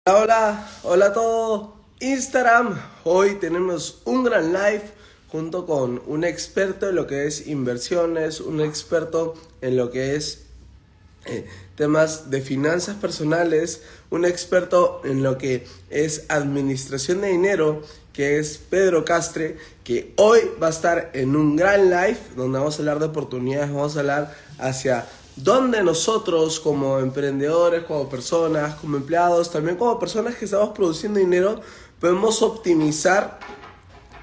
Hola a todo Instagram. Hoy tenemos un gran live junto con un experto en lo que es inversiones, un experto en lo que es temas de finanzas personales, un experto en lo que es administración de dinero, que es Pedro Castre, que hoy va a estar en un gran live donde vamos a hablar de oportunidades, vamos a hablar hacia dónde nosotros como emprendedores, como personas, como empleados, también como personas que estamos produciendo dinero, podemos optimizar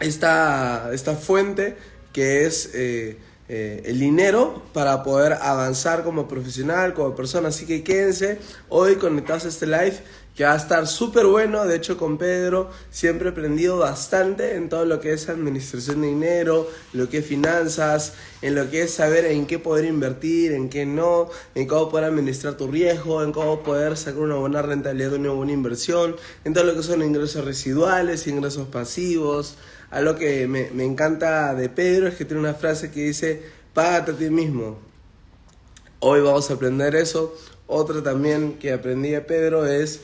esta fuente que es el dinero para poder avanzar como profesional, como persona. Así que quédense hoy conectados a este live que va a estar súper bueno. De hecho, con Pedro siempre he aprendido bastante en todo lo que es administración de dinero, lo que es finanzas, en lo que es saber en qué poder invertir, en qué no, en cómo poder administrar tu riesgo, en cómo poder sacar una buena rentabilidad de una buena inversión, en todo lo que son ingresos residuales, ingresos pasivos. Algo que me encanta de Pedro es que tiene una frase que dice, págate a ti mismo. Hoy vamos a aprender eso. Otra también que aprendí de Pedro es,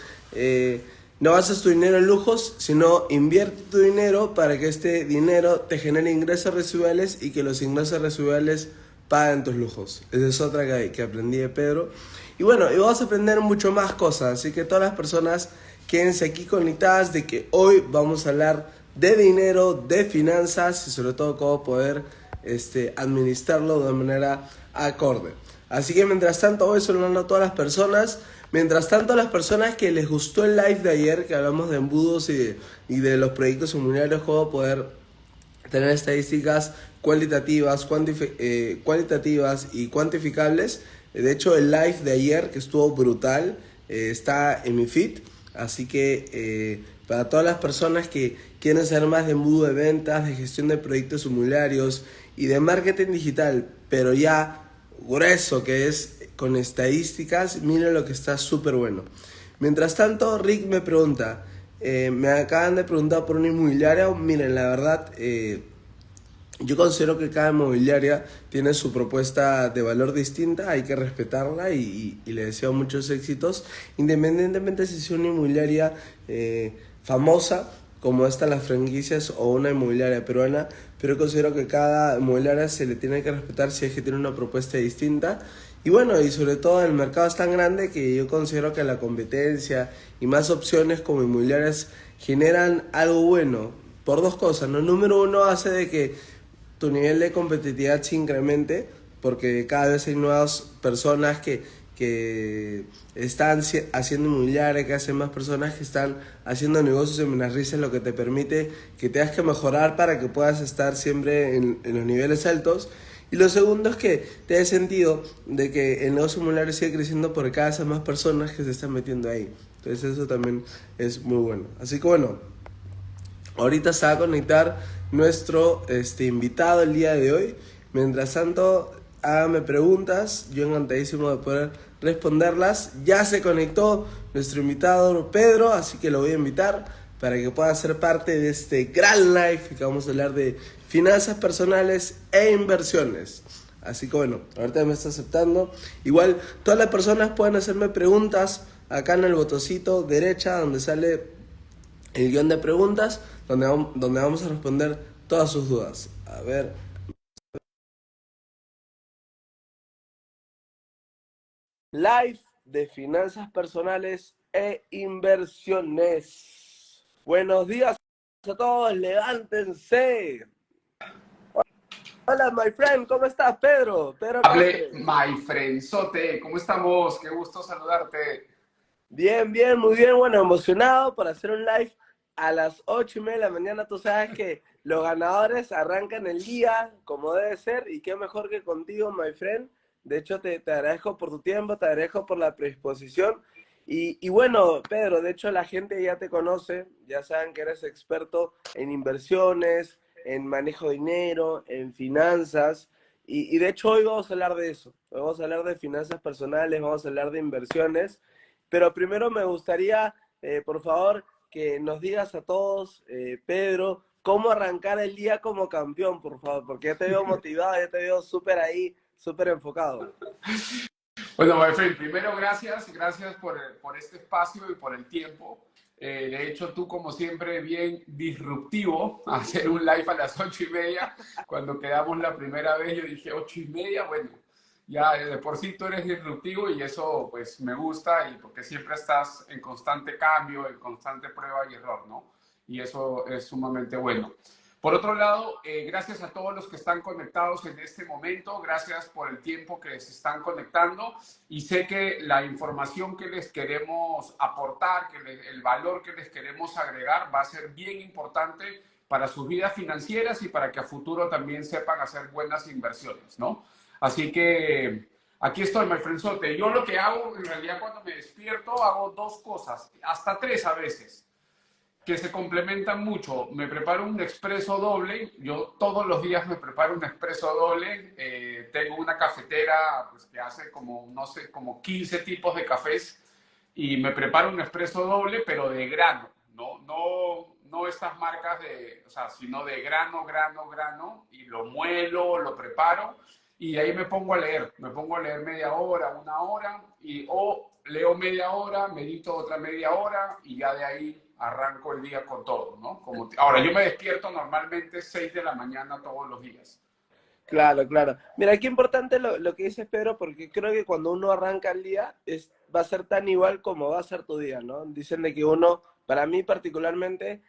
no bases tu dinero en lujos, sino invierte tu dinero para que este dinero te genere ingresos residuales y que los ingresos residuales paguen tus lujos. Esa es otra que aprendí de Pedro. Y bueno, y vamos a aprender mucho más cosas, así que todas las personas quédense aquí conectadas de que hoy vamos a hablar de dinero, de finanzas y sobre todo cómo poder administrarlo de manera acorde. Así que mientras tanto voy saludando a todas las personas. Mientras tanto, a las personas que les gustó el live de ayer, que hablamos de embudos y de los proyectos inmobiliarios, cómo poder tener estadísticas cualitativas y cuantificables. De hecho, el live de ayer, que estuvo brutal, está en mi feed. Así que para todas las personas que quieren saber más de embudo de ventas, de gestión de proyectos inmobiliarios y de marketing digital, pero ya grueso, que es con estadísticas, miren lo que está súper bueno. Mientras tanto, Rick me pregunta, me acaban de preguntar por una inmobiliaria. Miren, la verdad, yo considero que cada inmobiliaria tiene su propuesta de valor distinta, hay que respetarla y le deseo muchos éxitos, independientemente si es una inmobiliaria famosa, como estas las franquicias, o una inmobiliaria peruana, pero considero que cada inmobiliaria se le tiene que respetar si es que tiene una propuesta distinta. Y bueno, y sobre todo el mercado es tan grande que yo considero que la competencia y más opciones como inmobiliarias generan algo bueno, por dos cosas, ¿no? Número uno, hace de que tu nivel de competitividad se incremente porque cada vez hay nuevas personas que están haciendo inmobiliaria, que hacen más personas que están haciendo negocios en Menarrices, lo que te permite que tengas que mejorar para que puedas estar siempre en los niveles altos. Y lo segundo es que te dé sentido de que el negocio inmobiliario sigue creciendo porque cada vez hay más personas que se están metiendo ahí. Entonces eso también es muy bueno. Así que bueno, ahorita se va a conectar nuestro invitado el día de hoy. Mientras tanto, hágame preguntas. Yo encantadísimo de poder responderlas. Ya se conectó nuestro invitado Pedro, así que lo voy a invitar para que pueda ser parte de este gran live que vamos a hablar de finanzas personales e inversiones. Así que bueno, ahorita me está aceptando. Igual, todas las personas pueden hacerme preguntas acá en el botoncito derecha donde sale el guión de preguntas donde vamos a responder todas sus dudas. A ver, live de finanzas personales e inversiones. Buenos días a todos, levántense. Hola, my friend, ¿cómo estás, Pedro? Pedro Hable, Castre. my friendzote, ¿cómo estamos? Qué gusto saludarte. Bien, bien, muy bien. Bueno, emocionado por hacer un live a las 8:30 de la mañana. Tú sabes que los ganadores arrancan el día como debe ser y qué mejor que contigo, my friend. De hecho, te agradezco por tu tiempo, te agradezco por la predisposición. Y bueno, Pedro, de hecho la gente ya te conoce, ya saben que eres experto en inversiones, en manejo de dinero, en finanzas. Y de hecho hoy vamos a hablar de eso. Hoy vamos a hablar de finanzas personales, vamos a hablar de inversiones. Pero primero me gustaría, por favor, que nos digas a todos, Pedro, cómo arrancar el día como campeón, por favor, porque ya te veo motivado, ya te veo súper ahí, súper enfocado. Bueno, Mayfrey, primero gracias por este espacio y por el tiempo. De hecho, tú como siempre bien disruptivo, hacer un live a las 8:30. Cuando quedamos la primera vez yo dije 8:30, bueno, ya de por sí tú eres disruptivo y eso pues me gusta y porque siempre estás en constante cambio, en constante prueba y error, ¿no? Y eso es sumamente bueno. Por otro lado, gracias a todos los que están conectados en este momento, gracias por el tiempo que se están conectando y sé que la información que les queremos aportar, el valor que les queremos agregar va a ser bien importante para sus vidas financieras y para que a futuro también sepan hacer buenas inversiones, ¿no? Así que aquí estoy, my friendzote. Yo lo que hago en realidad cuando me despierto hago dos cosas, hasta tres a veces que se complementan mucho. Me preparo un expreso doble. Yo todos los días me preparo un expreso doble. Tengo una cafetera pues, que hace como, no sé, como 15 tipos de cafés y me preparo un expreso doble, pero de grano. No estas marcas de, o sea, sino de grano, y lo muelo, lo preparo y de ahí me pongo a leer. Me pongo a leer media hora, una hora, o leo media hora, medito otra media hora y ya de ahí arranco el día con todo, ¿no? Ahora, yo me despierto normalmente 6 de la mañana todos los días. Claro, claro. Mira, qué importante lo que dices, Pedro, porque creo que cuando uno arranca el día va a ser tan igual como va a ser tu día, ¿no? Dicen de que uno, para mí particularmente,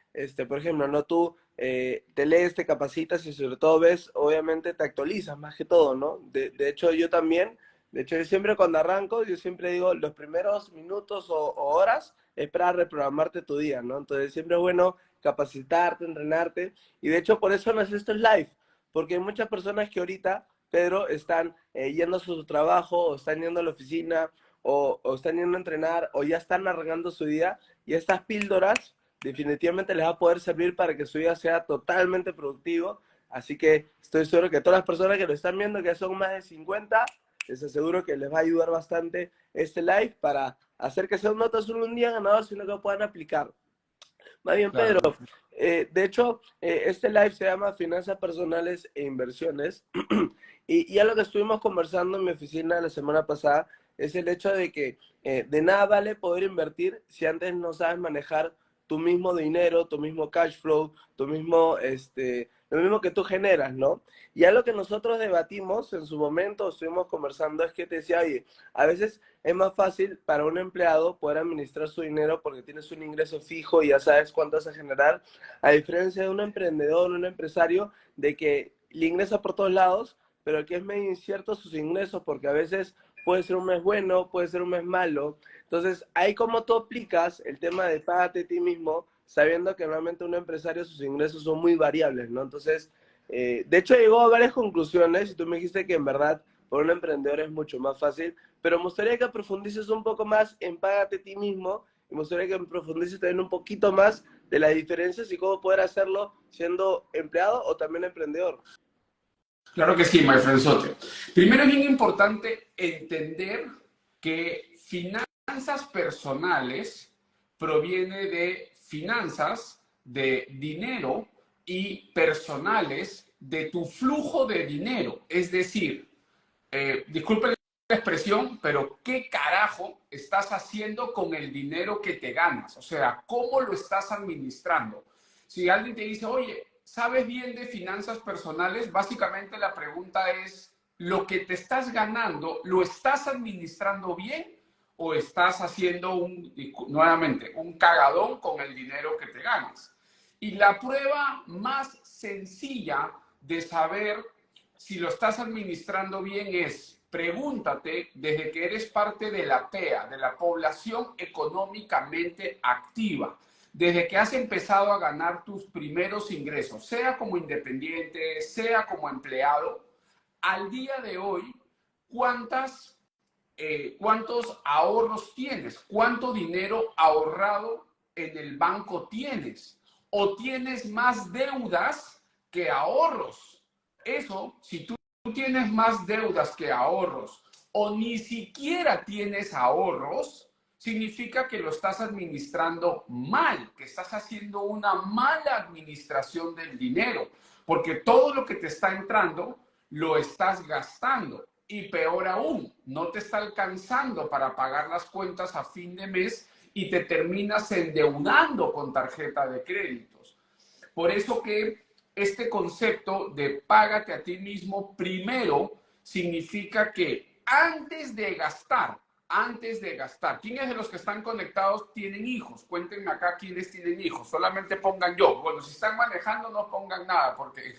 por ejemplo, ¿no? Tú te lees, te capacitas y sobre todo ves, obviamente te actualizas más que todo, ¿no? De hecho, yo también, de hecho, yo siempre cuando arranco, yo siempre digo, los primeros minutos o horas es para reprogramarte tu día, ¿no? Entonces siempre es bueno capacitarte, entrenarte, y de hecho por eso nace estos live porque hay muchas personas que ahorita, Pedro, están yendo a su trabajo, o están yendo a la oficina, o están yendo a entrenar, o ya están arrancando su día, y estas píldoras definitivamente les va a poder servir para que su día sea totalmente productivo. Así que estoy seguro que todas las personas que lo están viendo, que son más de 50, les aseguro que les va a ayudar bastante este live para hacer que sea no tan solo un día ganador, sino que puedan aplicar. Más bien, Pedro, Claro que sí. de hecho, este live se llama Finanzas Personales e Inversiones. Y ya lo que estuvimos conversando en mi oficina la semana pasada es el hecho de que de nada vale poder invertir si antes no sabes manejar tu mismo dinero, tu mismo cash flow, tu mismo, lo mismo que tú generas, ¿no? Y ya lo que nosotros debatimos en su momento, estuvimos conversando, es que te decía, oye, a veces es más fácil para un empleado poder administrar su dinero porque tienes un ingreso fijo y ya sabes cuánto vas a generar, a diferencia de un emprendedor, un empresario, de que le ingresa por todos lados, pero que es medio incierto sus ingresos porque a veces puede ser un mes bueno, puede ser un mes malo. Entonces, ahí como tú aplicas el tema de págate a ti mismo, sabiendo que realmente un empresario sus ingresos son muy variables, ¿no? Entonces, de hecho llegó a varias conclusiones y tú me dijiste que en verdad por un emprendedor es mucho más fácil, pero me gustaría que profundices un poco más en págate a ti mismo y me gustaría que profundices también un poquito más de las diferencias y cómo poder hacerlo siendo empleado o también emprendedor. Claro que sí, my friendzote. Primero es bien importante entender que finanzas personales proviene de finanzas, de dinero y personales de tu flujo de dinero. Es decir, disculpen la expresión, pero ¿qué carajo estás haciendo con el dinero que te ganas? O sea, ¿cómo lo estás administrando? Si alguien te dice, oye, ¿sabes bien de finanzas personales? Básicamente la pregunta es, ¿lo que te estás ganando, lo estás administrando bien o estás haciendo nuevamente, un cagadón con el dinero que te ganas? Y la prueba más sencilla de saber si lo estás administrando bien es, pregúntate desde que eres parte de la PEA, de la población económicamente activa, desde que has empezado a ganar tus primeros ingresos, sea como independiente, sea como empleado, al día de hoy, ¿cuántos ahorros tienes? ¿Cuánto dinero ahorrado en el banco tienes? ¿O tienes más deudas que ahorros? Eso, si tú tienes más deudas que ahorros o ni siquiera tienes ahorros, significa que lo estás administrando mal, que estás haciendo una mala administración del dinero, porque todo lo que te está entrando lo estás gastando. y peor aún, no te está alcanzando para pagar las cuentas a fin de mes y te terminas endeudando con tarjeta de créditos. Por eso que este concepto de págate a ti mismo primero significa que antes de gastar, ¿quiénes de los que están conectados tienen hijos? Cuéntenme acá quiénes tienen hijos, solamente pongan yo. Bueno, si están manejando no pongan nada porque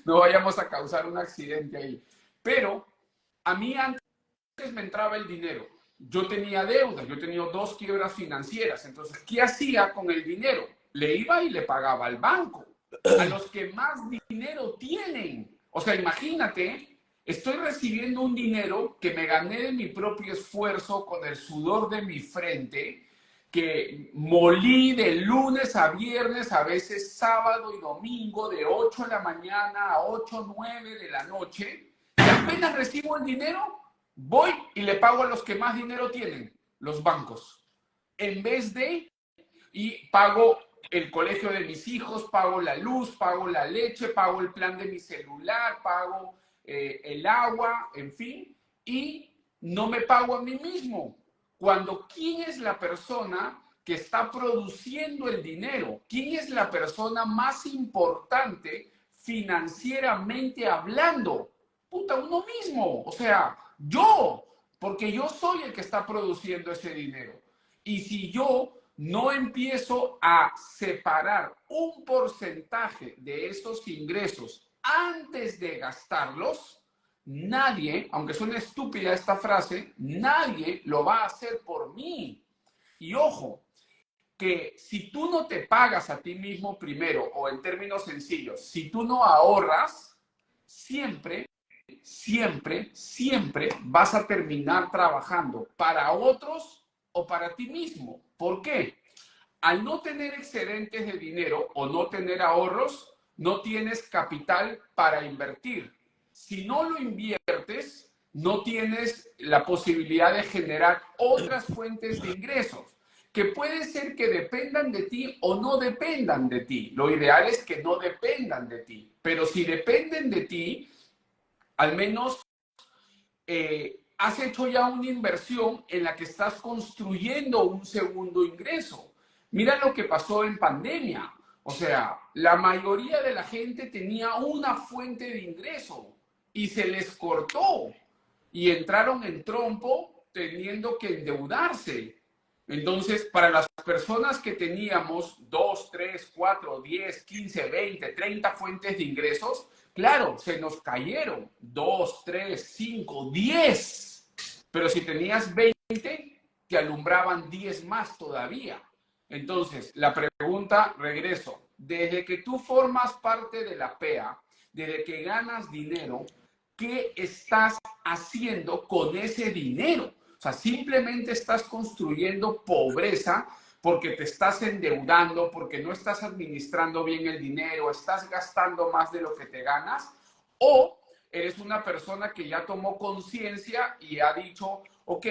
no vayamos a causar un accidente ahí. Pero a mí antes me entraba el dinero. Yo tenía deudas, yo he tenido 2 quiebras financieras. Entonces, ¿qué hacía con el dinero? Le iba y le pagaba al banco, a los que más dinero tienen. O sea, imagínate, estoy recibiendo un dinero que me gané de mi propio esfuerzo, con el sudor de mi frente, que molí de lunes a viernes, a veces sábado y domingo, de 8 de la mañana a 8, 9 de la noche, y apenas recibo el dinero, voy y le pago a los que más dinero tienen, los bancos. En vez de, y pago el colegio de mis hijos, pago la luz, pago la leche, pago el plan de mi celular, pago el agua, en fin, y no me pago a mí mismo. Cuando, ¿quién es la persona que está produciendo el dinero? ¿Quién es la persona más importante financieramente hablando? Puta, uno mismo. O sea, yo, porque yo soy el que está produciendo ese dinero. Y si yo no empiezo a separar un porcentaje de esos ingresos antes de gastarlos, nadie, aunque suene estúpida esta frase, nadie lo va a hacer por mí. Y ojo, que si tú no te pagas a ti mismo primero, o en términos sencillos, si tú no ahorras, siempre, siempre, siempre vas a terminar trabajando para otros o para ti mismo. ¿Por qué? Al no tener excedentes de dinero o no tener ahorros, no tienes capital para invertir. Si no lo inviertes, no tienes la posibilidad de generar otras fuentes de ingresos, que puede ser que dependan de ti o no dependan de ti. Lo ideal es que no dependan de ti, pero si dependen de ti, al menos has hecho ya una inversión en la que estás construyendo un segundo ingreso. Mira lo que pasó en pandemia. O sea, la mayoría de la gente tenía una fuente de ingreso y se les cortó y entraron en trompo teniendo que endeudarse. Entonces, para las personas que teníamos 2, 3, 4, 10, 15, 20, 30 fuentes de ingresos, claro, se nos cayeron 2, 3, 5, 10. Pero si tenías 20, te alumbraban 10 más todavía. Entonces, la pregunta, regreso, desde que tú formas parte de la PEA, desde que ganas dinero, ¿qué estás haciendo con ese dinero? O sea, simplemente estás construyendo pobreza porque te estás endeudando, porque no estás administrando bien el dinero, estás gastando más de lo que te ganas, o eres una persona que ya tomó conciencia y ha dicho, ok,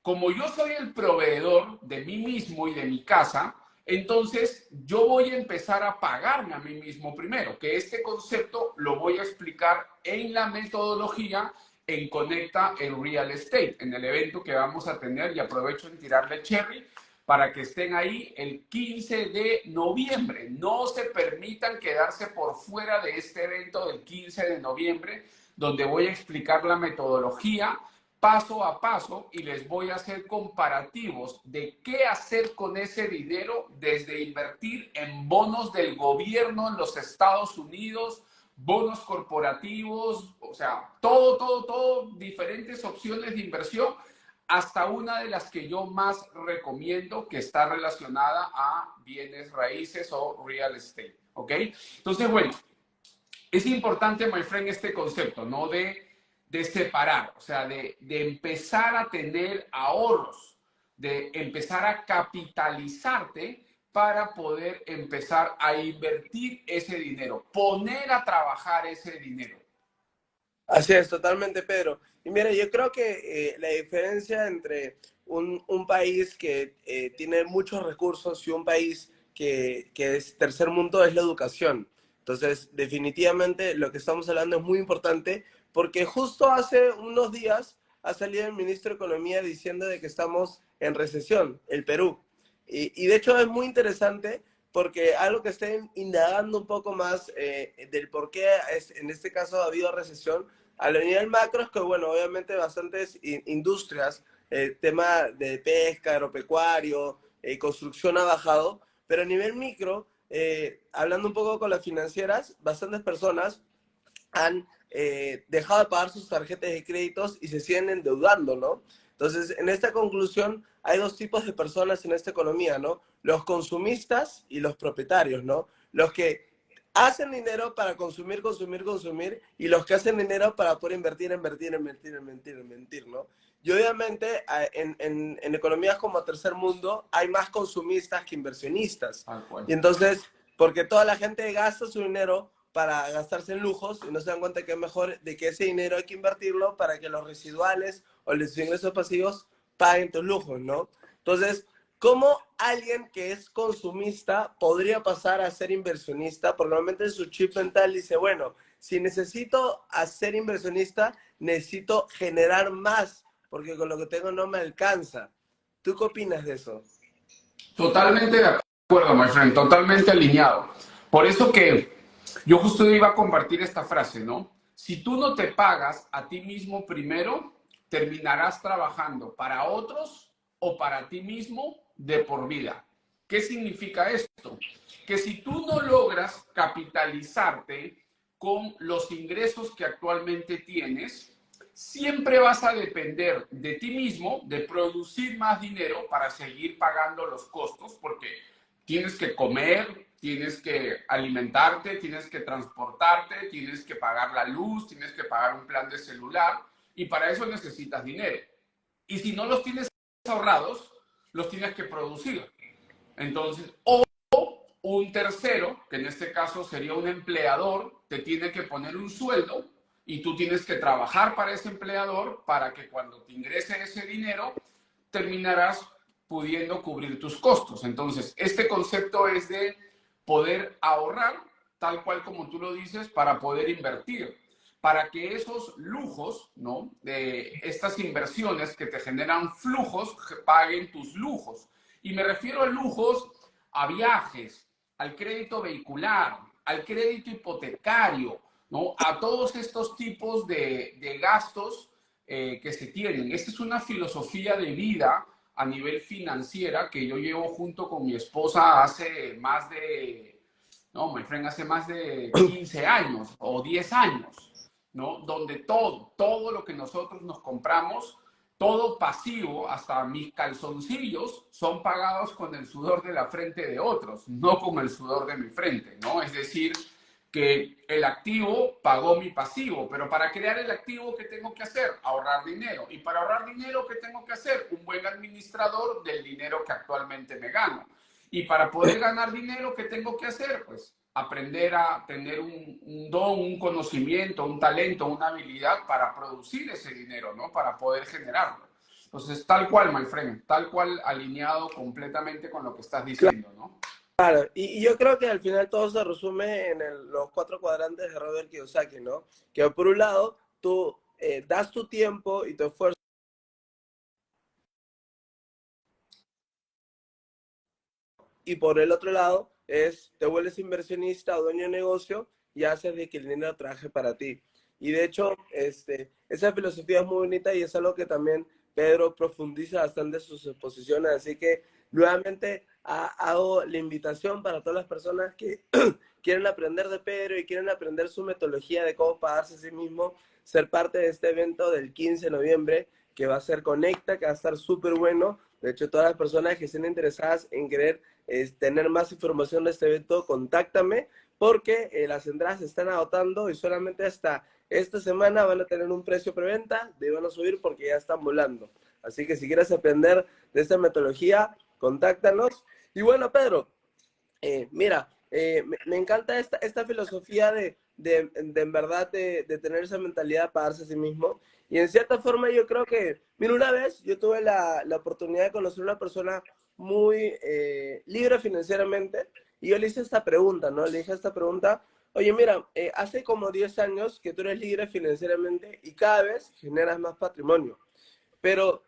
como yo soy el proveedor de mí mismo y de mi casa, entonces yo voy a empezar a pagarme a mí mismo primero, que este concepto lo voy a explicar en la metodología en Conecta el Real Estate, en el evento que vamos a tener, y aprovecho en tirarle cherry para que estén ahí el 15 de noviembre. No se permitan quedarse por fuera de este evento del 15 de noviembre, donde voy a explicar la metodología paso a paso y les voy a hacer comparativos de qué hacer con ese dinero, desde invertir en bonos del gobierno en los Estados Unidos, bonos corporativos, o sea, todo, diferentes opciones de inversión, hasta una de las que yo más recomiendo, que está relacionada a bienes raíces o real estate, ¿ok? Entonces, bueno, es importante, my friend, este concepto, ¿no? De separar, o sea, de empezar a tener ahorros, de empezar a capitalizarte para poder empezar a invertir ese dinero, poner a trabajar ese dinero. Así es, totalmente, Pedro. Y mira, yo creo que la diferencia entre un país que tiene muchos recursos y un país que es tercer mundo es la educación. Entonces, definitivamente lo que estamos hablando es muy importante porque justo hace unos días ha salido el ministro de Economía diciendo de que estamos en recesión, el Perú. Y de hecho es muy interesante porque algo que estén indagando un poco más del por qué en este caso ha habido recesión, a nivel macro es que, bueno, obviamente bastantes industrias, tema de pesca, agropecuario, construcción ha bajado, pero a nivel micro, hablando un poco con las financieras, bastantes personas han dejado de pagar sus tarjetas de créditos y se siguen endeudando, ¿no? Entonces, en esta conclusión, hay dos tipos de personas en esta economía, ¿no? Los consumistas y los propietarios, ¿no? Los que hacen dinero para consumir, consumir, consumir, y los que hacen dinero para poder invertir, invertir, invertir, invertir, invertir, ¿no? Y obviamente en economías como tercer mundo hay más consumistas que inversionistas. Y entonces, porque toda la gente gasta su dinero para gastarse en lujos y no se dan cuenta que es mejor de que ese dinero hay que invertirlo para que los residuales o los ingresos pasivos paguen tus lujos, ¿no? Entonces, ¿cómo alguien que es consumista podría pasar a ser inversionista? Porque normalmente en su chip mental dice, bueno, si necesito ser inversionista, necesito generar más, porque con lo que tengo no me alcanza. ¿Tú qué opinas de eso? Totalmente de acuerdo, my friend, totalmente alineado. Por eso que yo justo iba a compartir esta frase, ¿no? Si tú no te pagas a ti mismo primero, terminarás trabajando para otros o para ti mismo de por vida. ¿Qué significa esto? Que si tú no logras capitalizarte con los ingresos que actualmente tienes, siempre vas a depender de ti mismo, de producir más dinero para seguir pagando los costos, porque tienes que comer, tienes que alimentarte, tienes que transportarte, tienes que pagar la luz, tienes que pagar un plan de celular, y para eso necesitas dinero. Y si no los tienes ahorrados, los tienes que producir. Entonces, o un tercero, que en este caso sería un empleador, te tiene que poner un sueldo y tú tienes que trabajar para ese empleador para que cuando te ingrese ese dinero terminarás pudiendo cubrir tus costos. Entonces, este concepto es de poder ahorrar, tal cual como tú lo dices, para poder invertir, para que esos lujos, ¿no? De estas inversiones que te generan flujos, paguen tus lujos. Y me refiero a lujos, a viajes, al crédito vehicular, al crédito hipotecario, ¿no? A todos estos tipos de gastos que se tienen. Esta es una filosofía de vida a nivel financiera que yo llevo junto con mi esposa hace más de, no, my friend, hace más de 15 años o 10 años, ¿no? Donde todo lo que nosotros nos compramos, todo pasivo, hasta mis calzoncillos, son pagados con el sudor de la frente de otros, no con el sudor de mi frente, ¿no? Es decir, que el activo pagó mi pasivo, pero para crear el activo, ¿qué tengo que hacer? Ahorrar dinero. Y para ahorrar dinero, ¿qué tengo que hacer? Un buen administrador del dinero que actualmente me gano. Y para poder ganar dinero, ¿qué tengo que hacer? Pues aprender a tener un don, un conocimiento, un talento, una habilidad para producir ese dinero, ¿no? Para poder generarlo. Entonces, tal cual, my friend, tal cual alineado completamente con lo que estás diciendo, ¿no? Claro, y yo creo que al final todo se resume en los cuatro cuadrantes de Robert Kiyosaki, ¿no? Que por un lado, tú das tu tiempo y tu esfuerzo, y por el otro lado, te vuelves inversionista o dueño de negocio y haces de que el dinero trabaje para ti. Y de hecho, esa filosofía es muy bonita y es algo que también Pedro profundiza bastante en sus exposiciones. Así que nuevamente hago la invitación para todas las personas que quieren aprender de Pedro y quieren aprender su metodología de cómo pagarse a sí mismo, ser parte de este evento del 15 de noviembre que va a ser Conecta, que va a estar súper bueno. De hecho, todas las personas que estén interesadas en querer tener más información de este evento, contáctame porque las entradas se están agotando y solamente hasta esta semana van a tener un precio preventa, de van a subir porque ya están volando. Así que si quieres aprender de esta metodología, contáctanos. Y bueno, Pedro, mira, me encanta esta filosofía de en verdad de tener esa mentalidad para darse a sí mismo. Y en cierta forma yo creo que, mira, una vez yo tuve la oportunidad de conocer a una persona muy libre financieramente y yo le hice esta pregunta, ¿no? Le dije esta pregunta Oye, mira, hace como 10 años que tú eres libre financieramente y cada vez generas más patrimonio. Pero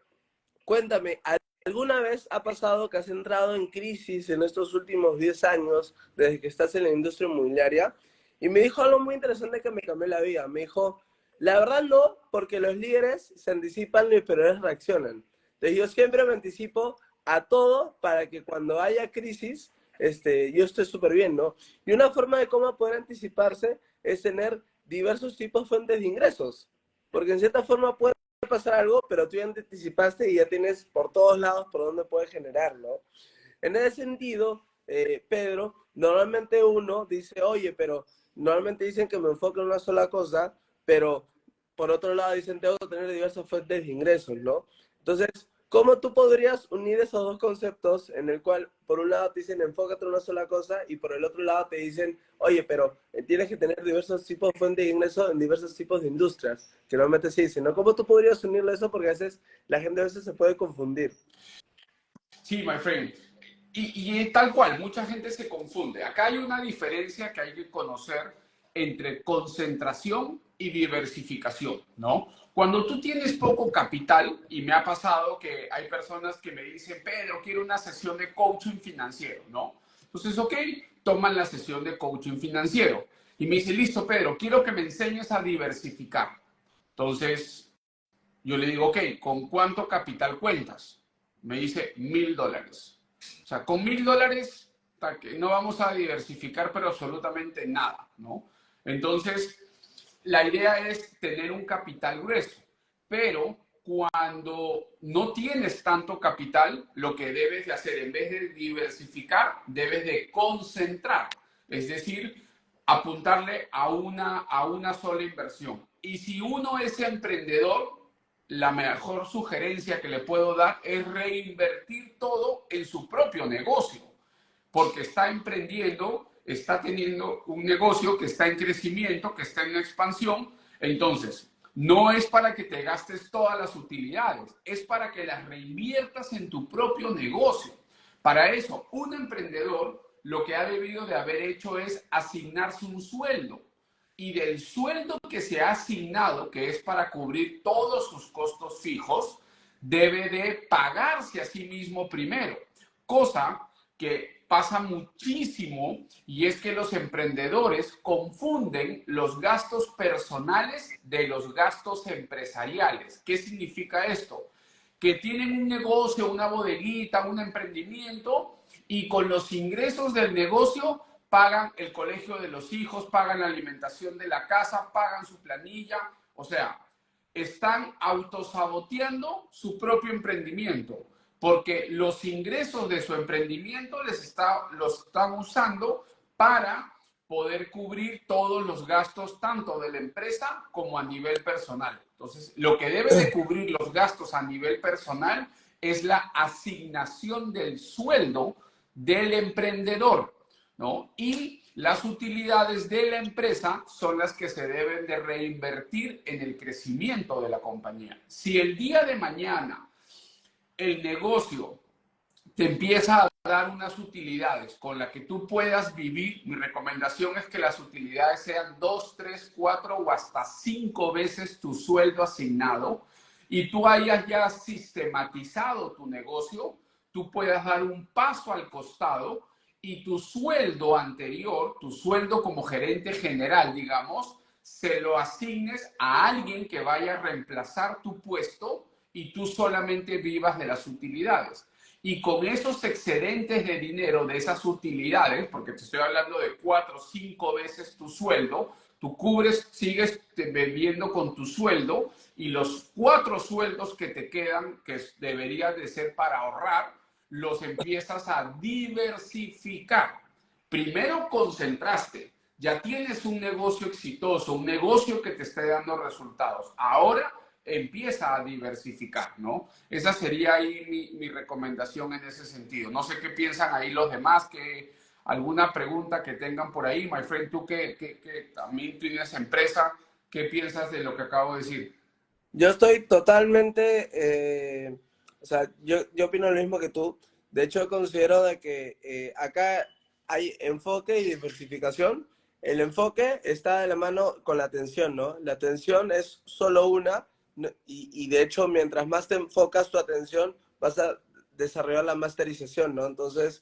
cuéntame, ¿alguna vez ha pasado que has entrado en crisis en estos últimos 10 años, desde que estás en la industria inmobiliaria? Y me dijo algo muy interesante que me cambió la vida. Me dijo, la verdad no, porque los líderes se anticipan, los peores reaccionan. Entonces yo siempre me anticipo a todo para que cuando haya crisis, yo esté súper bien, ¿no? Y una forma de cómo poder anticiparse es tener diversos tipos de fuentes de ingresos. Porque en cierta forma puede pasar algo, pero tú ya te anticipaste y ya tienes por todos lados por donde puedes generarlo. En ese sentido, Pedro, normalmente uno dice, oye, pero normalmente dicen que me enfoque en una sola cosa, pero por otro lado dicen, tengo que tener diversas fuentes de ingresos, ¿no? Entonces, ¿cómo tú podrías unir esos dos conceptos en el cual, por un lado te dicen, enfócate en una sola cosa, y por el otro lado te dicen, oye, pero tienes que tener diversos tipos de fuentes de ingresos en diversos tipos de industrias, que normalmente se dicen, ¿no? ¿Cómo tú podrías unirlo a eso? Porque a veces la gente a veces se puede confundir. Sí, my friend. Y tal cual, mucha gente se confunde. Acá hay una diferencia que hay que conocer entre concentración y diversificación, ¿no? Cuando tú tienes poco capital, y me ha pasado que hay personas que me dicen, Pedro, quiero una sesión de coaching financiero, ¿no? Entonces, ok, toman la sesión de coaching financiero. Y me dice, listo, Pedro, quiero que me enseñes a diversificar. Entonces, yo le digo, ok, ¿con cuánto capital cuentas? Me dice $1,000. O sea, con $1,000 no vamos a diversificar, pero absolutamente nada, ¿no? Entonces, la idea es tener un capital grueso, pero cuando no tienes tanto capital, lo que debes de hacer, en vez de diversificar, debes de concentrar, es decir, apuntarle a una sola inversión. Y si uno es emprendedor, la mejor sugerencia que le puedo dar es reinvertir todo en su propio negocio, porque está emprendiendo, está teniendo un negocio que está en crecimiento, que está en expansión. Entonces, no es para que te gastes todas las utilidades, es para que las reinviertas en tu propio negocio. Para eso, un emprendedor lo que ha debido de haber hecho es asignarse un sueldo, y del sueldo que se ha asignado, que es para cubrir todos sus costos fijos, debe de pagarse a sí mismo primero, cosa que pasa muchísimo, y es que los emprendedores confunden los gastos personales de los gastos empresariales. ¿Qué significa esto? Que tienen un negocio, una bodeguita, un emprendimiento, y con los ingresos del negocio pagan el colegio de los hijos, pagan la alimentación de la casa, pagan su planilla, o sea, están autosaboteando su propio emprendimiento, porque los ingresos de su emprendimiento los están usando para poder cubrir todos los gastos, tanto de la empresa como a nivel personal. Entonces, lo que debe de cubrir los gastos a nivel personal es la asignación del sueldo del emprendedor, ¿no? Y las utilidades de la empresa son las que se deben de reinvertir en el crecimiento de la compañía. Si el día de mañana el negocio te empieza a dar unas utilidades con las que tú puedas vivir, mi recomendación es que las utilidades sean 2, 3, 4 o hasta 5 veces tu sueldo asignado, y tú hayas ya sistematizado tu negocio, tú puedas dar un paso al costado y tu sueldo anterior, tu sueldo como gerente general, digamos, se lo asignes a alguien que vaya a reemplazar tu puesto y tú solamente vivas de las utilidades. Y con esos excedentes de dinero, de esas utilidades, porque te estoy hablando de 4 o 5 veces tu sueldo, tú cubres, sigues viviendo con tu sueldo, y los 4 sueldos que te quedan, que deberían de ser para ahorrar, los empiezas a diversificar. Primero concentraste, ya tienes un negocio exitoso, un negocio que te esté dando resultados. Ahora empieza a diversificar, ¿no? Esa sería ahí mi recomendación en ese sentido. No sé qué piensan ahí los demás, que alguna pregunta que tengan por ahí. My friend, tú que también tienes empresa, ¿qué piensas de lo que acabo de decir? Yo estoy totalmente, o sea, yo opino lo mismo que tú. De hecho, considero de que acá hay enfoque y diversificación el enfoque está de la mano con la atención, ¿no? La atención es solo una, y de hecho, mientras más te enfocas tu atención, vas a desarrollar la masterización, ¿no? Entonces,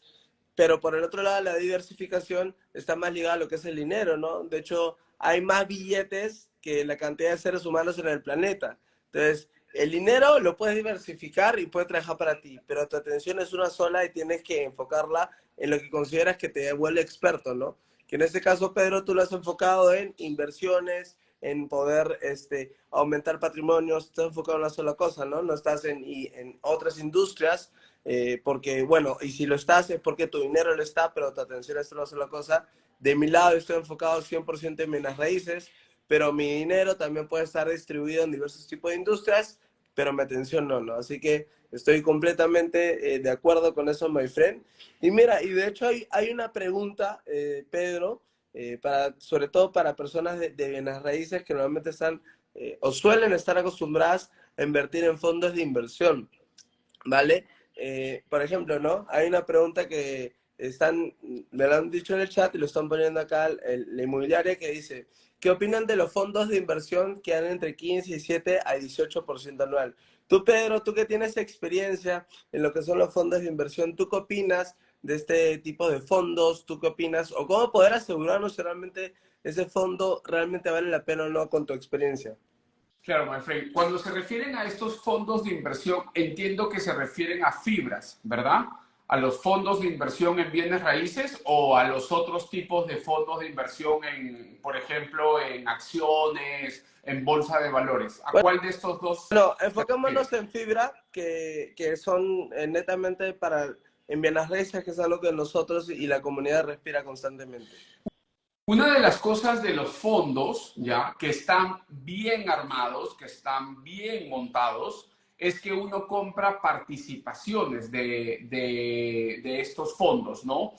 pero por el otro lado, la diversificación está más ligada a lo que es el dinero, ¿no? De hecho, hay más billetes que la cantidad de seres humanos en el planeta. Entonces, el dinero lo puedes diversificar y puede trabajar para ti, pero tu atención es una sola y tienes que enfocarla en lo que consideras que te vuelve experto, ¿no? Que en este caso, Pedro, tú lo has enfocado en inversiones, en poder aumentar patrimonios, estás enfocado en una sola cosa, ¿no? No estás en otras industrias, porque, bueno, y si lo estás es porque tu dinero lo está, pero tu atención es una sola cosa. De mi lado estoy enfocado 100% en bienes raíces, pero mi dinero también puede estar distribuido en diversos tipos de industrias, pero mi atención no, ¿no? Así que estoy completamente de acuerdo con eso, my friend. Y mira, y de hecho hay una pregunta, Pedro, sobre todo para personas de bienes raíces que normalmente están o suelen estar acostumbradas a invertir en fondos de inversión, ¿vale? Por ejemplo, ¿no? Hay una pregunta que me lo han dicho en el chat y lo están poniendo acá la inmobiliaria que dice, ¿qué opinan de los fondos de inversión que dan entre 15 y 7 a 18% anual? Tú, Pedro, tú que tienes experiencia en lo que son los fondos de inversión, ¿tú qué opinas de este tipo de fondos? ¿Tú qué opinas? ¿O cómo poder asegurarnos si realmente ese fondo realmente vale la pena o no con tu experiencia? Claro, my friend. Cuando se refieren a estos fondos de inversión, entiendo que se refieren a fibras, ¿verdad? A los fondos de inversión en bienes raíces o a los otros tipos de fondos de inversión en, por ejemplo, en acciones, en bolsa de valores. ¿A cuál de estos dos Bueno, se refiere? enfocémonos en fibra, que son netamente para en bienes raíces, que es algo que nosotros y la comunidad respira constantemente. Una de las cosas de los fondos, ya, que están bien armados, que están bien montados, es que uno compra participaciones de estos fondos, ¿no?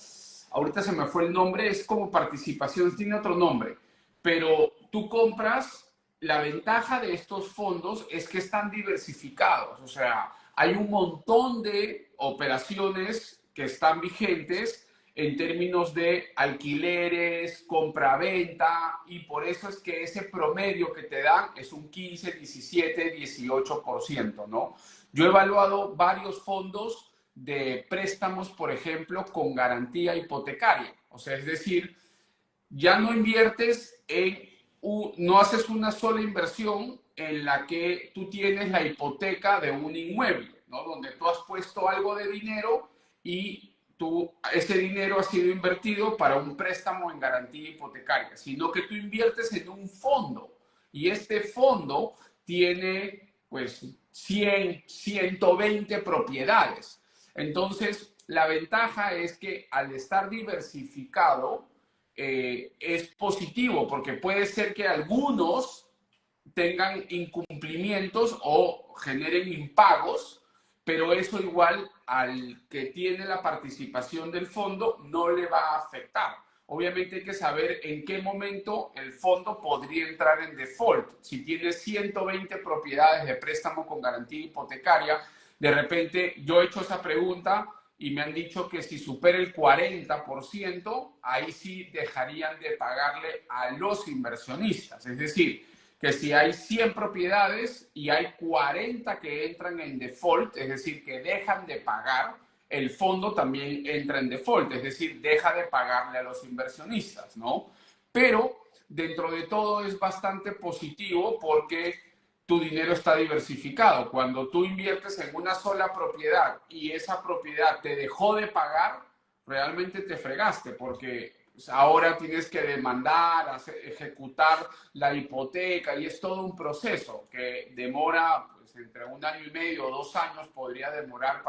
Ahorita se me fue el nombre, es como participaciones, tiene otro nombre, pero tú compras, la ventaja de estos fondos es que están diversificados, o sea, hay un montón de operaciones que están vigentes en términos de alquileres, compra-venta, y por eso es que ese promedio que te dan es un 15, 17, 18%, ¿no? Yo he evaluado varios fondos de préstamos, por ejemplo, con garantía hipotecaria. O sea, es decir, ya no inviertes no haces una sola inversión en la que tú tienes la hipoteca de un inmueble, ¿no? Donde tú has puesto algo de dinero y ese dinero ha sido invertido para un préstamo en garantía hipotecaria, sino que tú inviertes en un fondo y este fondo tiene pues 100, 120 propiedades. Entonces, la ventaja es que al estar diversificado, es positivo, porque puede ser que algunos tengan incumplimientos o generen impagos, pero eso igual al que tiene la participación del fondo no le va a afectar. Obviamente hay que saber en qué momento el fondo podría entrar en default. Si tiene 120 propiedades de préstamo con garantía hipotecaria, de repente yo he hecho esa pregunta y me han dicho que si supera el 40%, ahí sí dejarían de pagarle a los inversionistas. Es decir, que si hay 100 propiedades y hay 40 que entran en default, es decir, que dejan de pagar, el fondo también entra en default, es decir, deja de pagarle a los inversionistas, ¿no? Pero dentro de todo es bastante positivo porque tu dinero está diversificado. Cuando tú inviertes en una sola propiedad y esa propiedad te dejó de pagar, realmente te fregaste porque ahora tienes que demandar, ejecutar la hipoteca y es todo un proceso que demora pues, entre 1 año y medio o 2 años podría demorar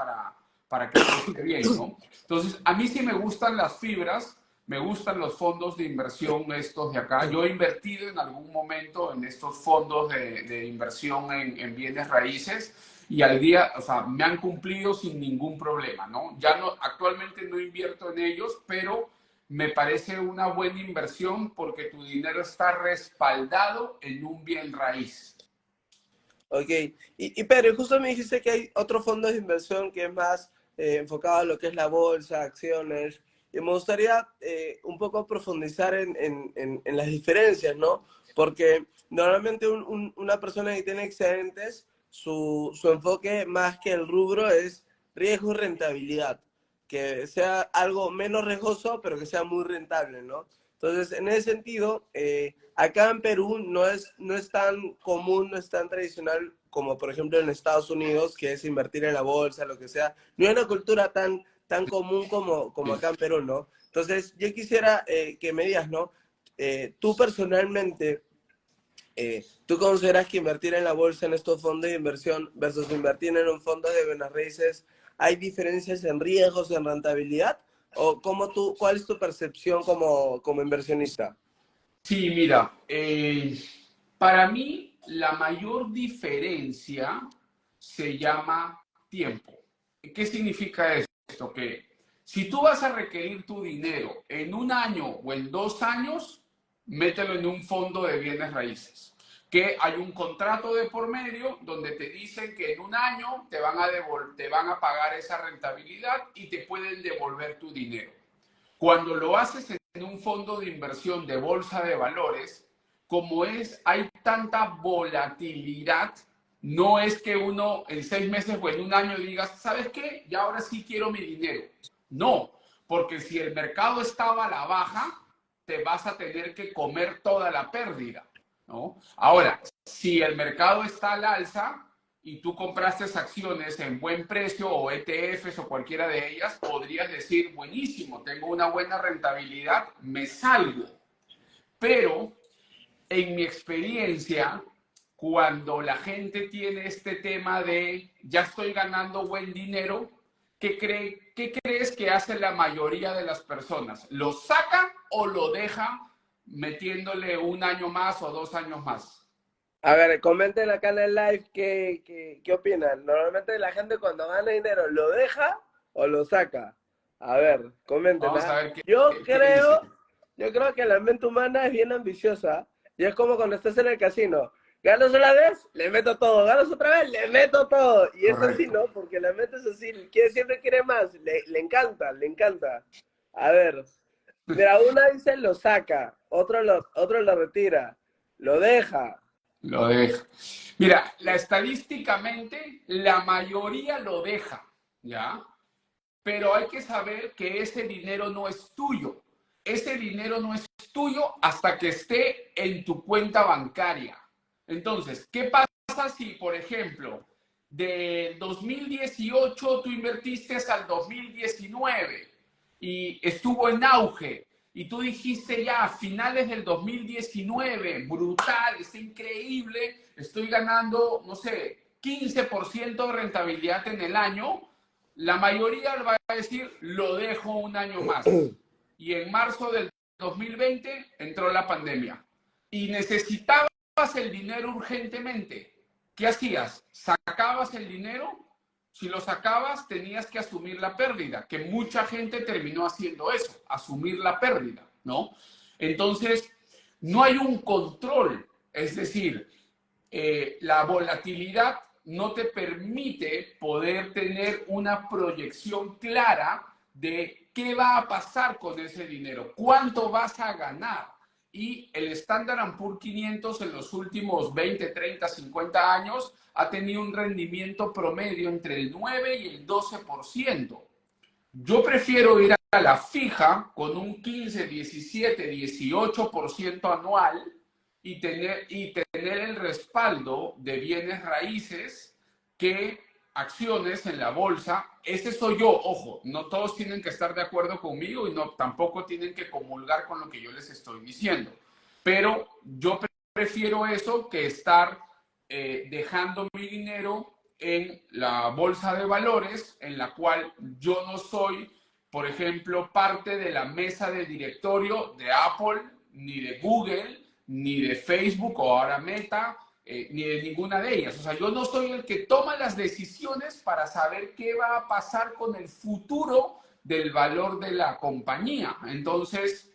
para que todo esté bien, ¿no? Entonces, a mí sí me gustan las fibras, me gustan los fondos de inversión estos de acá. Yo he invertido en algún momento en estos fondos de inversión en bienes raíces y al día, o sea, me han cumplido sin ningún problema, ¿no? Ya no, actualmente no invierto en ellos, pero me parece una buena inversión porque tu dinero está respaldado en un bien raíz. Ok, Pedro, justo me dijiste que hay otro fondo de inversión que es más enfocado a lo que es la bolsa, acciones. y me gustaría un poco profundizar en las diferencias, ¿no? Porque normalmente una persona que tiene excedentes, su enfoque más que el rubro es riesgo y rentabilidad, que sea algo menos riesgoso, pero que sea muy rentable, ¿no? Entonces, en ese sentido, acá en Perú no es tan común, no es tan tradicional como, por ejemplo, en Estados Unidos, que es invertir en la bolsa, lo que sea. No hay una cultura tan común como acá en Perú, ¿no? Entonces, yo quisiera que me digas, ¿no? Tú personalmente, ¿tú consideras que invertir en la bolsa, en estos fondos de inversión, versus invertir en un fondo de bienes raíces, hay diferencias en riesgos, en rentabilidad? ¿O cuál es tu percepción como inversionista? Sí, mira, para mí la mayor diferencia se llama tiempo. ¿Qué significa esto? Que si tú vas a requerir tu dinero en un año o en 2 años, mételo en un fondo de bienes raíces. Que hay un contrato de por medio donde te dicen que en un año te van a pagar esa rentabilidad y te pueden devolver tu dinero. Cuando lo haces en un fondo de inversión de bolsa de valores, hay tanta volatilidad, no es que uno en 6 meses o en un año digas, ¿sabes qué? Ya ahora sí quiero mi dinero. No, porque si el mercado estaba a la baja, te vas a tener que comer toda la pérdida, ¿no? Ahora, si el mercado está al alza, y tú compraste acciones en buen precio o ETFs o cualquiera de ellas, podrías decir, buenísimo, tengo una buena rentabilidad, me salgo. Pero en mi experiencia, cuando la gente tiene este tema de ya estoy ganando buen dinero, ¿qué crees que hace la mayoría de las personas? ¿Lo saca o lo deja metiéndole un año más o 2 años más? A ver, comenten acá en el live qué opinan. Normalmente la gente cuando gana dinero, ¿lo deja o lo saca? A ver, comenten, Vamos ¿ah? a ver Yo qué dicen. creo, yo creo que la mente humana es bien ambiciosa y es como cuando estás en el casino. Ganas una vez, le meto todo. Ganas otra vez, le meto todo. Y es así, Correcto. ¿no? Porque la mente es así. Siempre quiere más. Le encanta, le encanta. A ver, mira, una dice lo saca, otro lo retira, lo deja. Lo deja. Mira, estadísticamente la mayoría lo deja, ¿ya? Pero hay que saber que ese dinero no es tuyo. Ese dinero no es tuyo hasta que esté en tu cuenta bancaria. Entonces, ¿qué pasa si, por ejemplo, de 2018 tú invertiste hasta el 2019 y estuvo en auge y tú dijiste ya a finales del 2019, brutal, es increíble, estoy ganando, no sé, 15% de rentabilidad en el año? La mayoría va a decir, lo dejo un año más. Y en marzo del 2020 entró la pandemia. Y necesitabas el dinero urgentemente. ¿Qué hacías? ¿Sacabas el dinero? Si lo sacabas, tenías que asumir la pérdida, que mucha gente terminó haciendo eso, asumir la pérdida, ¿no? Entonces, no hay un control, es decir, la volatilidad no te permite poder tener una proyección clara de qué va a pasar con ese dinero, cuánto vas a ganar. Y el Standard Poor's 500 en los últimos 20, 30, 50 años ha tenido un rendimiento promedio entre el 9 y el 12%. Yo prefiero ir a la fija con un 15, 17, 18% anual y tener el respaldo de bienes raíces que acciones en la bolsa. Ese soy yo, ojo, no todos tienen que estar de acuerdo conmigo y no tampoco tienen que comulgar con lo que yo les estoy diciendo, pero yo prefiero eso que estar dejando mi dinero en la bolsa de valores, en la cual yo no soy, por ejemplo, parte de la mesa de directorio de Apple, ni de Google, ni de Facebook o ahora Meta, ni de ninguna de ellas. O sea, yo no soy el que toma las decisiones para saber qué va a pasar con el futuro del valor de la compañía. Entonces,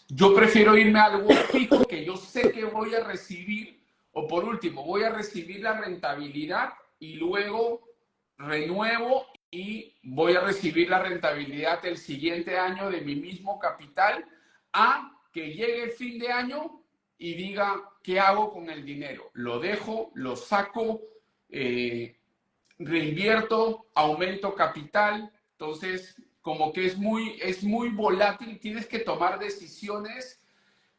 yo prefiero irme a algo fijo que yo sé que voy a recibir, o por último, voy a recibir la rentabilidad y luego renuevo y voy a recibir la rentabilidad el siguiente año de mi mismo capital, a que llegue el fin de año y diga, ¿qué hago con el dinero? ¿Lo dejo? ¿Lo saco? ¿Reinvierto? ¿Aumento capital? Entonces, como que es muy volátil, tienes que tomar decisiones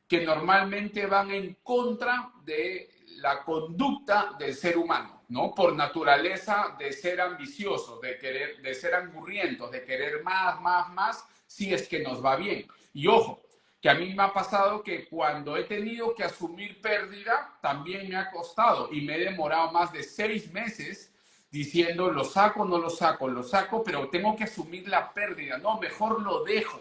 que normalmente van en contra de la conducta del ser humano, ¿no? Por naturaleza de ser ambiciosos, de ser angurrientos, de querer más, si es que nos va bien. Y ojo, que a mí me ha pasado que cuando he tenido que asumir pérdida, también me ha costado y me he demorado más de 6 meses diciendo, lo saco, no lo saco, lo saco, pero tengo que asumir la pérdida. No, mejor lo dejo.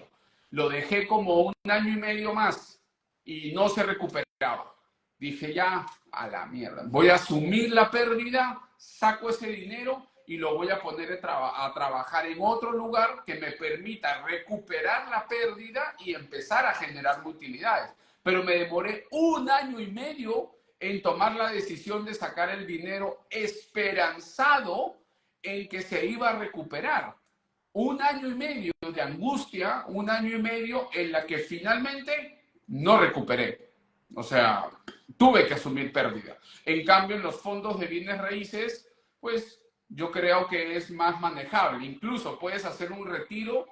Lo dejé como 1 año y medio más y no se recuperaba. Dije ya, a la mierda, voy a asumir la pérdida, saco ese dinero y lo voy a poner a trabajar en otro lugar que me permita recuperar la pérdida y empezar a generar utilidades. Pero me demoré 1 año y medio en tomar la decisión de sacar el dinero esperanzado en que se iba a recuperar. 1 año y medio de angustia, 1 año y medio en la que finalmente no recuperé. O sea, tuve que asumir pérdida. En cambio, en los fondos de bienes raíces, pues yo creo que es más manejable. Incluso puedes hacer un retiro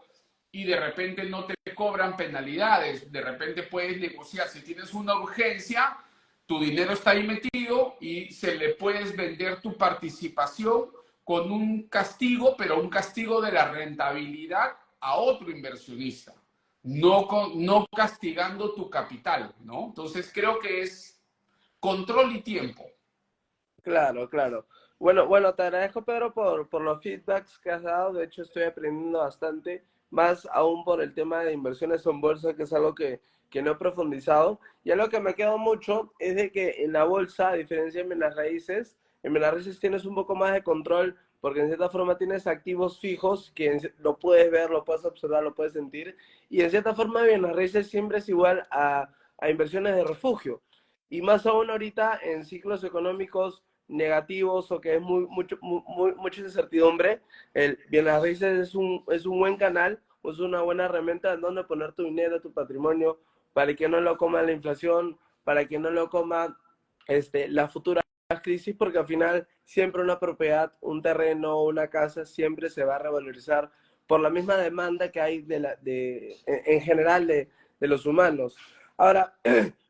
y de repente no te cobran penalidades. De repente puedes negociar. Si tienes una urgencia, tu dinero está ahí metido y se le puedes vender tu participación con un castigo, pero un castigo de la rentabilidad a otro inversionista, no castigando tu capital, ¿no? Entonces creo que es control y tiempo. Claro, claro. Bueno, te agradezco, Pedro, por los feedbacks que has dado. De hecho, estoy aprendiendo bastante, más aún por el tema de inversiones en bolsa, que es algo que no he profundizado. Y algo que me quedó mucho es de que en la bolsa, a diferencia de en bienes raíces tienes un poco más de control, porque en cierta forma tienes activos fijos que lo puedes ver, lo puedes observar, lo puedes sentir. Y en cierta forma, bienes raíces siempre es igual a inversiones de refugio. Y más aún ahorita en ciclos económicos negativos o que es mucha incertidumbre, el bienes raíces es un buen canal, es una buena herramienta en donde poner tu dinero, tu patrimonio, para que no lo coma la inflación, para que no lo coma la futura crisis, porque al final siempre una propiedad, un terreno, una casa, siempre se va a revalorizar por la misma demanda que hay en general de los humanos. Ahora,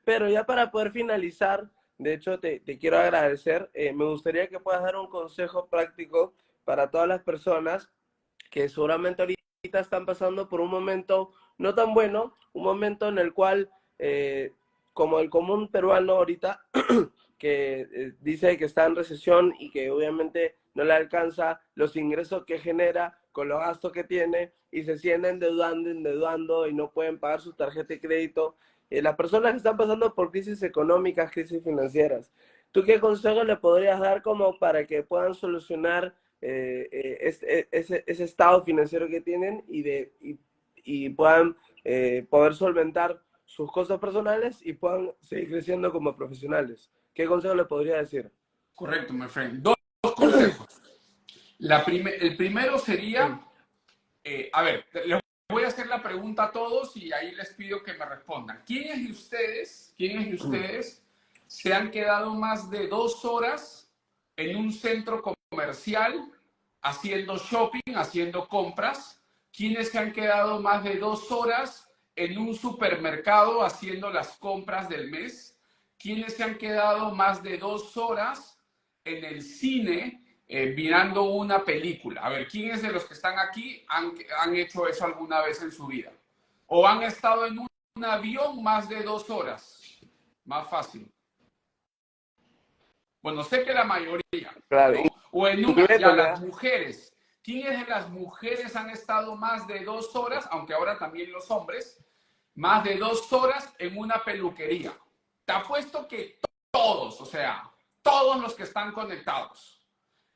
pero ya para poder finalizar, de hecho, te quiero agradecer. Me gustaría que puedas dar un consejo práctico para todas las personas que seguramente ahorita están pasando por un momento no tan bueno, un momento en el cual, como el común peruano ahorita, que dice que está en recesión y que obviamente no le alcanza los ingresos que genera con los gastos que tiene y se sienten endeudando y no pueden pagar su tarjeta de crédito. Las personas que están pasando por crisis económicas, crisis financieras, ¿tú qué consejo le podrías dar como para que puedan solucionar ese estado financiero que tienen y puedan poder solventar sus cosas personales y puedan seguir creciendo como profesionales? ¿Qué consejo le podría decir? Correcto, my friend. Dos consejos. El primero sería, a ver, les voy a hacer la pregunta a todos y ahí les pido que me respondan. ¿Quiénes de ustedes se han quedado más de 2 horas en un centro comercial haciendo shopping, haciendo compras? ¿Quiénes se han quedado más de 2 horas en un supermercado haciendo las compras del mes? ¿Quiénes se han quedado más de 2 horas en el cine mirando una película? A ver, ¿quiénes de los que están aquí han hecho eso alguna vez en su vida? ¿O han estado en un avión más de 2 horas? Más fácil. Bueno, sé que la mayoría, Claro, ¿no? O en ya incluyéndome, las mujeres. ¿Quiénes de las mujeres han estado más de 2 horas, aunque ahora también los hombres, más de 2 horas en una peluquería? Te apuesto que todos, o sea, todos los que están conectados.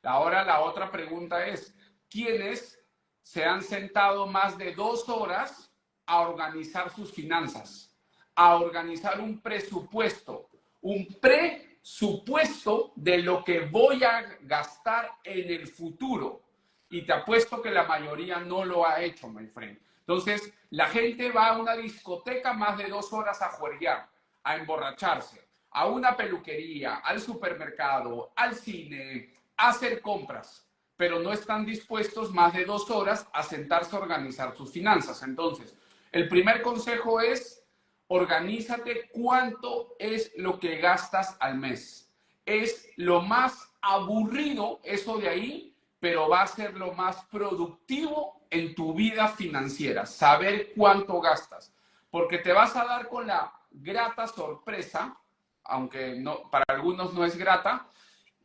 Ahora la otra pregunta es, ¿quiénes se han sentado más de 2 horas a organizar sus finanzas? A organizar un presupuesto, un presupuesto de lo que voy a gastar en el futuro. Y te apuesto que la mayoría no lo ha hecho, my friend. Entonces, la gente va a una discoteca más de 2 horas a juerguear, a emborracharse, a una peluquería, al supermercado, al cine, a hacer compras, pero no están dispuestos más de 2 horas a sentarse a organizar sus finanzas. Entonces, el primer consejo es: organízate cuánto es lo que gastas al mes. Es lo más aburrido eso de ahí, pero va a ser lo más productivo en tu vida financiera, saber cuánto gastas, porque te vas a dar con la grata sorpresa, aunque no, para algunos no es grata,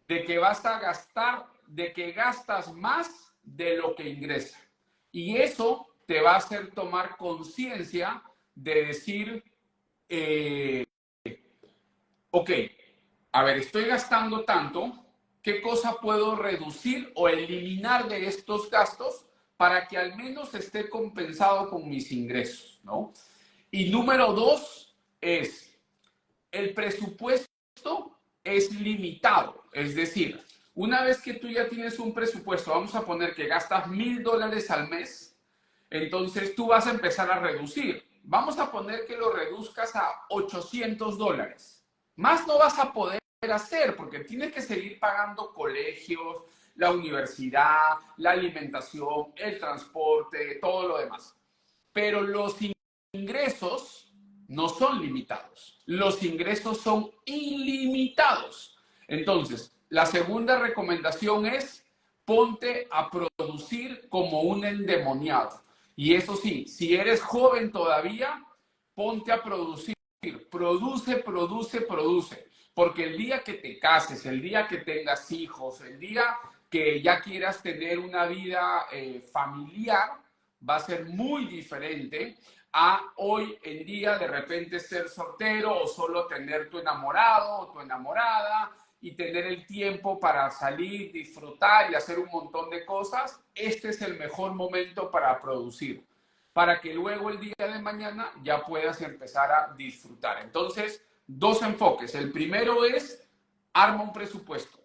de que vas a gastar, de que gastas más de lo que ingresa. Y eso te va a hacer tomar conciencia de decir, ok, a ver, estoy gastando tanto, ¿qué cosa puedo reducir o eliminar de estos gastos para que al menos esté compensado con mis ingresos, ¿no? Y número dos es, el presupuesto es limitado, es decir, una vez que tú ya tienes un presupuesto, vamos a poner que gastas $1,000 al mes, entonces tú vas a empezar a reducir. Vamos a poner que lo reduzcas a $800. Más no vas a poder hacer porque tienes que seguir pagando colegios, la universidad, la alimentación, el transporte, todo lo demás. Pero los ingresos no son limitados. Los ingresos son ilimitados. Entonces, la segunda recomendación es: ponte a producir como un endemoniado. Y eso sí, si eres joven todavía, ponte a producir. Produce, produce, produce. Porque el día que te cases, el día que tengas hijos, el día que ya quieras tener una vida familiar, va a ser muy diferente a hoy en día de repente ser soltero o solo tener tu enamorado o tu enamorada y tener el tiempo para salir, disfrutar y hacer un montón de cosas. Este es el mejor momento para producir, para que luego el día de mañana ya puedas empezar a disfrutar. Entonces, dos enfoques. El primero es: arma un presupuesto,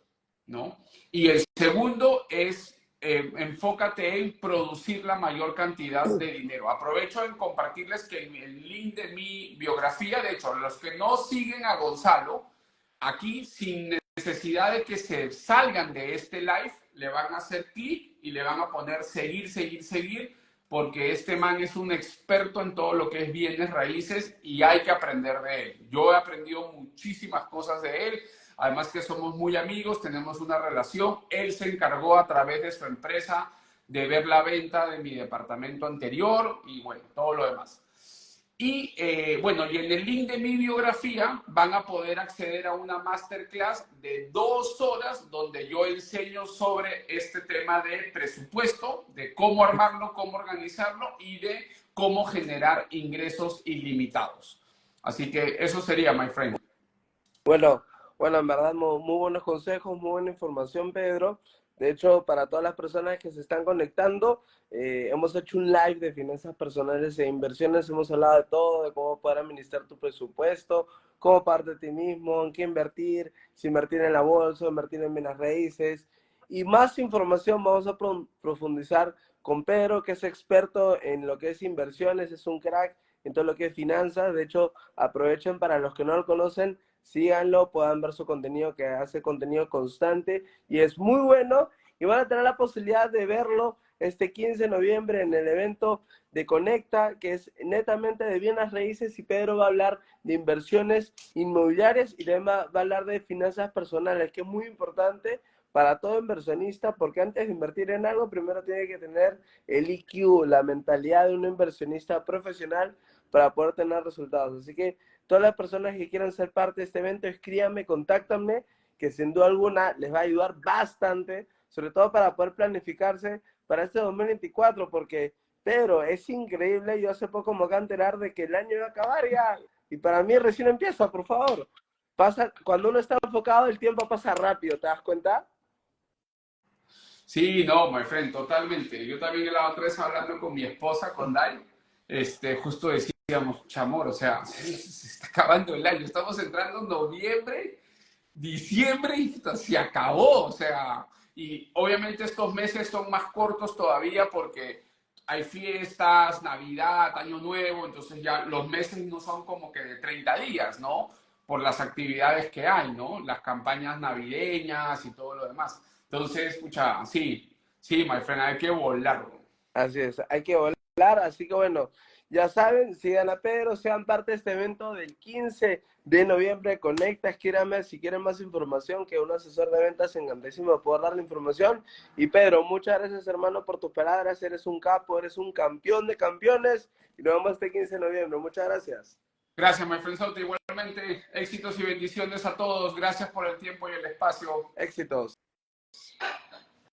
¿no? Y el segundo es: enfócate en producir la mayor cantidad de dinero. Aprovecho en compartirles que en el link de mi biografía, de hecho, los que no siguen a Gonzalo, aquí sin necesidad de que se salgan de este live, le van a hacer clic y le van a poner seguir, seguir, seguir, porque este man es un experto en todo lo que es bienes raíces y hay que aprender de él. Yo he aprendido muchísimas cosas de él. Además que somos muy amigos, tenemos una relación. Él se encargó a través de su empresa de ver la venta de mi departamento anterior y bueno, todo lo demás. Y bueno, y en el link de mi biografía van a poder acceder a una masterclass de 2 horas donde yo enseño sobre este tema de presupuesto, de cómo armarlo, cómo organizarlo y de cómo generar ingresos ilimitados. Así que eso sería, my friend. Bueno, bueno, en verdad muy buenos consejos, muy buena información, Pedro. De hecho, para todas las personas que se están conectando, hemos hecho un live de finanzas personales e inversiones. Hemos hablado de todo, de cómo poder administrar tu presupuesto, cómo pagar de ti mismo, en qué invertir, si invertir en la bolsa, invertir en bienes raíces. Y más información vamos a profundizar con Pedro, que es experto en lo que es inversiones, es un crack en todo lo que es finanzas. De hecho, aprovechen para los que no lo conocen, síganlo, puedan ver su contenido, que hace contenido constante y es muy bueno, y van a tener la posibilidad de verlo este 15 de noviembre en el evento de Conecta, que es netamente de bienes raíces, y Pedro va a hablar de inversiones inmobiliarias y también va a hablar de finanzas personales, que es muy importante para todo inversionista, porque antes de invertir en algo, primero tiene que tener el IQ, la mentalidad de un inversionista profesional para poder tener resultados. Así que todas las personas que quieran ser parte de este evento, escríbanme, contáctenme, que sin duda alguna les va a ayudar bastante, sobre todo para poder planificarse para este 2024, porque, Pedro, es increíble, yo hace poco me acabo de enterar de que el año va a acabar ya, y para mí recién empieza, por favor. Pasa, cuando uno está enfocado, el tiempo pasa rápido, ¿te das cuenta? Sí, no, my friend, totalmente. Yo también la otra vez hablando con mi esposa, con Dai, justo decíamos, chamor, o sea, se está acabando el año, estamos entrando en noviembre, diciembre y se acabó, o sea, Y obviamente estos meses son más cortos todavía porque hay fiestas, Navidad, Año Nuevo, entonces ya los meses no son como que de 30 días, ¿no? Por las actividades que hay, ¿no? Las campañas navideñas y todo lo demás. Entonces, escucha, sí, sí, my friend, hay que volarlo. Así es, hay que volar, así que bueno, ya saben, sigan a Pedro, sean parte de este evento del 15 de noviembre, Conecta, escríbanme si quieren más información, que un asesor de ventas encantadísimo de poder dar la información. Y Pedro, muchas gracias hermano por tus palabras, eres un capo, eres un campeón de campeones, y nos vemos este 15 de noviembre, muchas gracias. Gracias, my friend Soto. Igualmente, éxitos y bendiciones a todos. Gracias por el tiempo y el espacio. Éxitos.